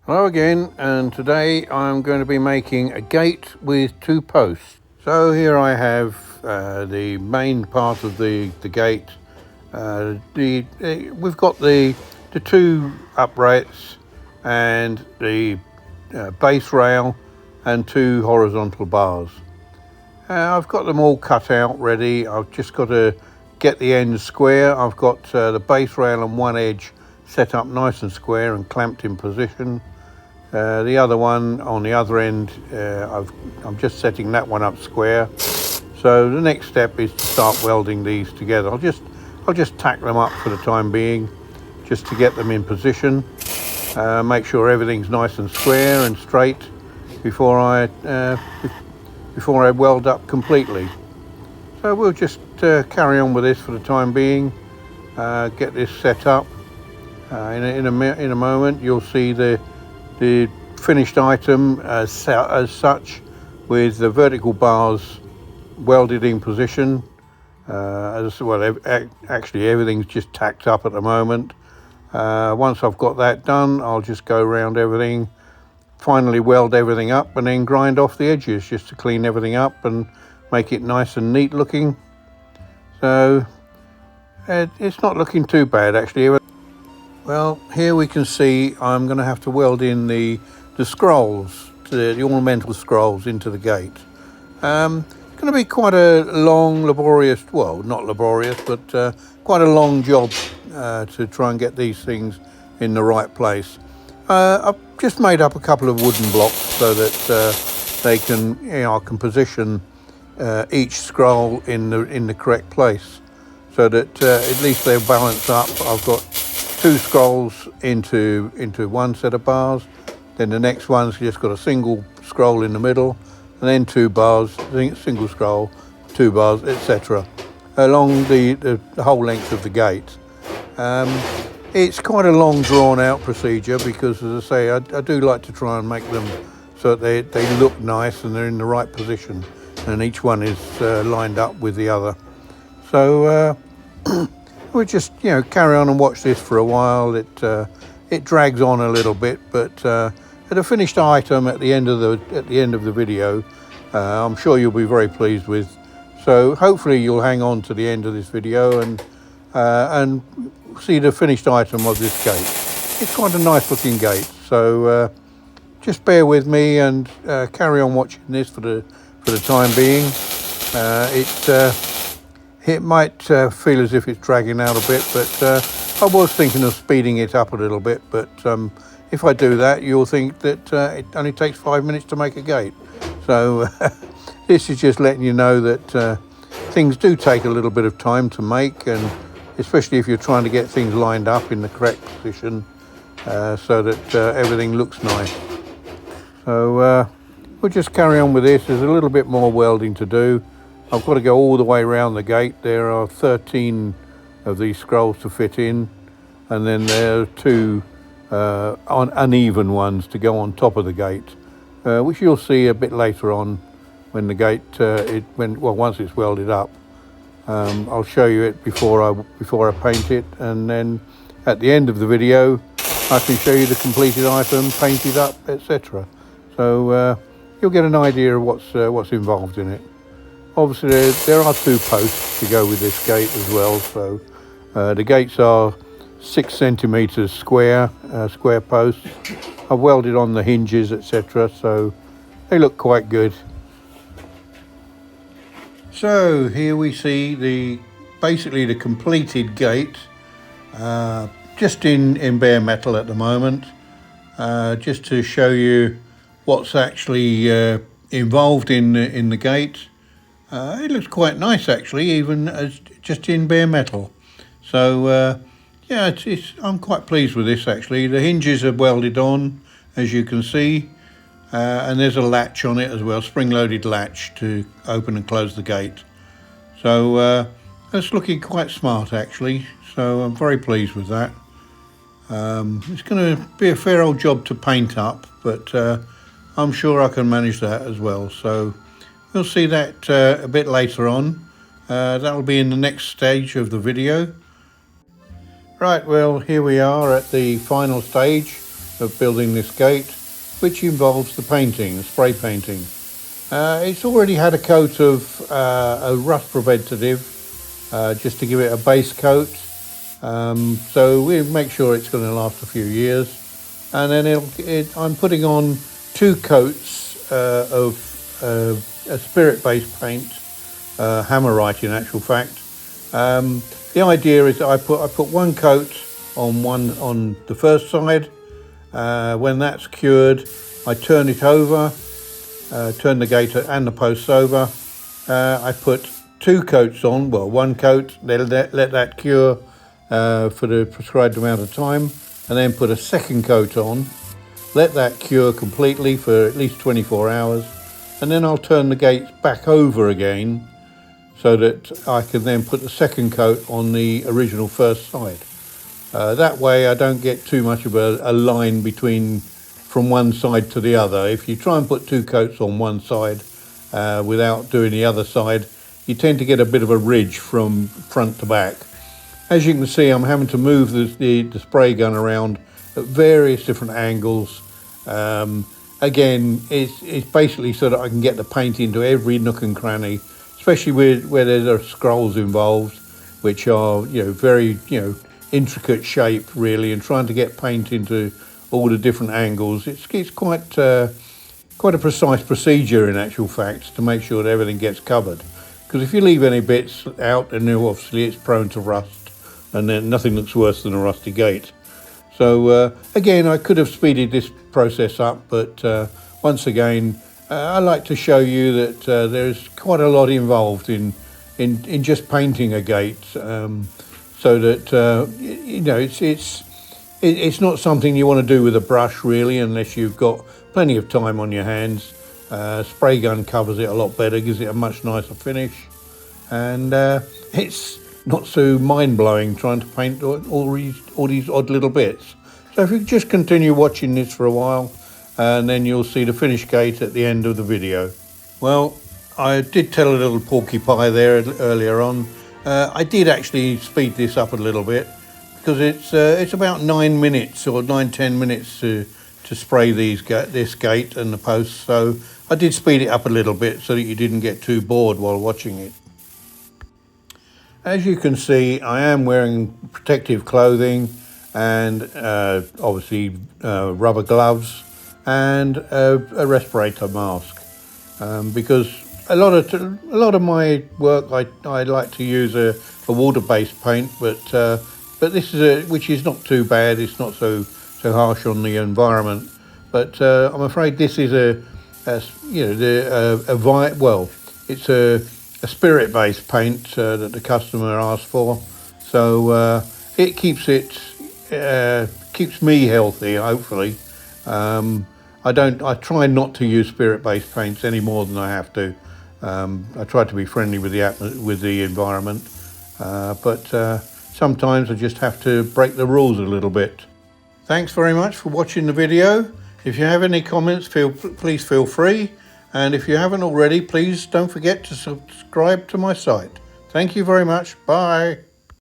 Hello again, and today I'm going to be making a gate with 2 posts. So here I have the main part of the gate. We've got the 2 uprights and the base rail and 2 horizontal bars. I've got them all cut out ready. I've just got to get the ends square. I've got the base rail and one edge set up nice and square and clamped in position. The other one on the other end, I'm just setting that one up square. So the next step is to start welding these together. I'll just tack them up for the time being, just to get them in position. Make sure everything's nice and square and straight before I weld up completely. So we'll just carry on with this for the time being. Get this set up. In a moment, you'll see the finished item as such, with the vertical bars welded in position. Actually everything's just tacked up at the moment. Once I've got that done, I'll just go around everything, finally weld everything up, and then grind off the edges just to clean everything up and make it nice and neat looking. So it's not looking too bad actually. Well, here we can see I'm going to have to weld in the scrolls, the ornamental scrolls into the gate. It's going to be quite a long, laborious, well, not laborious, but quite a long job to try and get these things in the right place. I've just made up a couple of wooden blocks so that I can position each scroll in the correct place, so that at least they'll balance up. I've got 2 scrolls into one set of bars, then the next one's just got a single scroll in the middle, and then 2 bars, single scroll, 2 bars, etc., along the whole length of the gate. It's quite a long drawn out procedure because, as I say, I do like to try and make them so that they look nice and they're in the right position, and each one is lined up with the other. So we'll just carry on and watch this for a while. It drags on a little bit, but at a finished item at the end of the video, I'm sure you'll be very pleased with. So hopefully you'll hang on to the end of this video and see the finished item of this gate. It's quite a nice looking gate. So just bear with me and carry on watching this for the time being. It might feel as if it's dragging out a bit, but I was thinking of speeding it up a little bit. But if I do that, you'll think that it only takes 5 minutes to make a gate. So this is just letting you know that things do take a little bit of time to make, and especially if you're trying to get things lined up in the correct position so that everything looks nice. So we'll just carry on with this. There's a little bit more welding to do. I've got to go all the way around the gate. There are 13 of these scrolls to fit in, and then there are 2 uneven ones to go on top of the gate, which you'll see a bit later on when the gate once it's welded up. I'll show you it before I paint it, and then at the end of the video I can show you the completed item, painted up, etc. So you'll get an idea of what's involved in it. Obviously there are 2 posts to go with this gate as well, so the gates are 6 centimeters square posts. I've welded on the hinges, etc., so they look quite good. So here we see basically the completed gate, just in bare metal at the moment, just to show you what's actually involved in the gate. It looks quite nice actually, even as just in bare metal. So yeah, I'm quite pleased with this actually. The hinges are welded on, as you can see, and there's a latch on it as well, spring-loaded latch to open and close the gate. So it's looking quite smart actually, so I'm very pleased with that. It's going to be a fair old job to paint up, but I'm sure I can manage that as well. So we'll see that a bit later on. That'll be in the next stage of the video. Right, well, here we are at the final stage of building this gate, which involves the painting, the spray painting. It's already had a coat of a rust preventative, just to give it a base coat. So we make sure it's going to last a few years. And then I'm putting on 2 coats of a spirit-based paint, hammerite in actual fact. The idea is that I put 1 coat on the first side. When that's cured, I turn it over, turn the gate and the posts over. I put 2 coats on, well, 1 coat, let that cure for the prescribed amount of time, and then put a 2nd coat on, let that cure completely for at least 24 hours, and then I'll turn the gates back over again so that I can then put the 2nd coat on the original first side. That way I don't get too much of a line from one side to the other. If you try and put 2 coats on one side without doing the other side, you tend to get a bit of a ridge from front to back. As you can see, I'm having to move the spray gun around at various different angles. Again, it's basically so that I can get the paint into every nook and cranny, especially where there are scrolls involved, which are very intricate shape really, and trying to get paint into all the different angles. It's quite a precise procedure in actual fact to make sure that everything gets covered. Because if you leave any bits out, then obviously it's prone to rust, and then nothing looks worse than a rusty gate. So again, I could have speeded this process up, but once again, I like to show you that there's quite a lot involved in just painting a gate, so that it's not something you want to do with a brush really, unless you've got plenty of time on your hands. Spray gun covers it a lot better, gives it a much nicer finish, and it's not so mind-blowing trying to paint all these odd little bits. So if you just continue watching this for a while, and then you'll see the finished gate at the end of the video. Well, I did tell a little porcupine there earlier on. I did actually speed this up a little bit, because it's about 9 minutes or 9-10 minutes to spray this gate and the posts. So I did speed it up a little bit so that you didn't get too bored while watching it. As you can see, I am wearing protective clothing and obviously rubber gloves and a respirator mask, because a lot of my work I like to use a water-based paint, but this is which is not too bad. It's not so harsh on the environment, but I'm afraid this is it's a spirit-based paint that the customer asked for, so it keeps me healthy, hopefully. I try not to use spirit-based paints any more than I have to. I try to be friendly with the environment, but sometimes I just have to break the rules a little bit. Thanks very much for watching the video. If you have any comments, please feel free. And if you haven't already, please don't forget to subscribe to my site. Thank you very much. Bye.